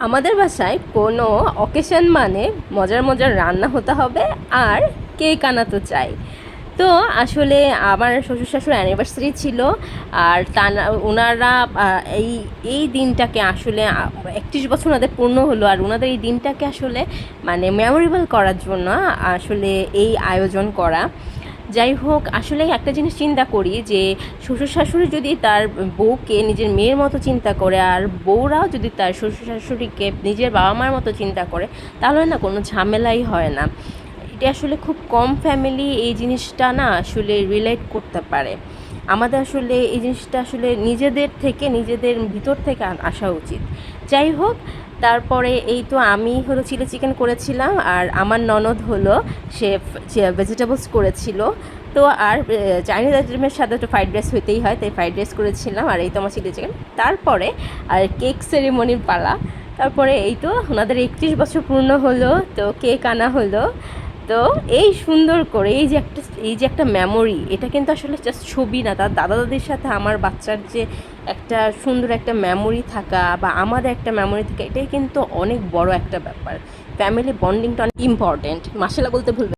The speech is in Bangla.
আমাদের বাসায় কোনো অকেশন মানে মজার মজার রান্না হতে হবে আর কেক আনা তো চাই। তো আসলে আমার শ্বশুর শাশুড়ি অ্যানিভার্সারি ছিল, আর ওনারা এই এই দিনটাকে আসলে 31 বছর ওনাদের পূর্ণ হলো, আর ওনাদের এই দিনটাকে আসলে মানে মেমোরেবল করার জন্য আসলে এই আয়োজন করা। যাই হোক, আসলে একটা জিনিস চিন্তা করি যে শ্বশুর শাশুড়ি যদি তার বউকে নিজের মেয়ের মতো চিন্তা করে, আর বউরাও যদি তার শ্বশুর শাশুড়িকে নিজের বাবা মার মতো চিন্তা করে, তাহলে না কোনো ঝামেলাই হয় না। এটা আসলে খুব কম ফ্যামিলি এই জিনিসটা না আসলে রিলেট করতে পারে। আমাদের আসলে এই জিনিসটা আসলে নিজেদের ভিতর থেকে আসা উচিত। যাই হোক, তারপরে এই তো আমি হলো চিলি চিকেন করেছিলাম, আর আমার ননদ হলো সে ভেজিটেবলস করেছিল। তো আর চাইনিজ আইটেমের সাথে তো ফ্রাইড রাইস হইতেই হয়, তাই ফ্রাইড রাইস করেছিলাম, আর এই তো আমার চিলি চিকেন। তারপরে আর কেক সেরিমনির পালা। তারপরে এই তো ওনাদের 31 বছর পূর্ণ হলো, তো কেক আনা হলো। তো এই সুন্দর করে এই যে একটা মেমোরি, এটা কিন্তু আসলে জাস্ট ছবি না, তার দাদা দাদির সাথে আমার বাচ্চার যে একটা সুন্দর একটা মেমোরি থাকা বা আমাদের একটা মেমোরি থাকা, এটাই কিন্তু অনেক বড় একটা ব্যাপার। ফ্যামিলি বন্ডিংটা অনেক ইম্পর্টেন্ট, মাশাআল্লাহ বলতে ভুলবেন।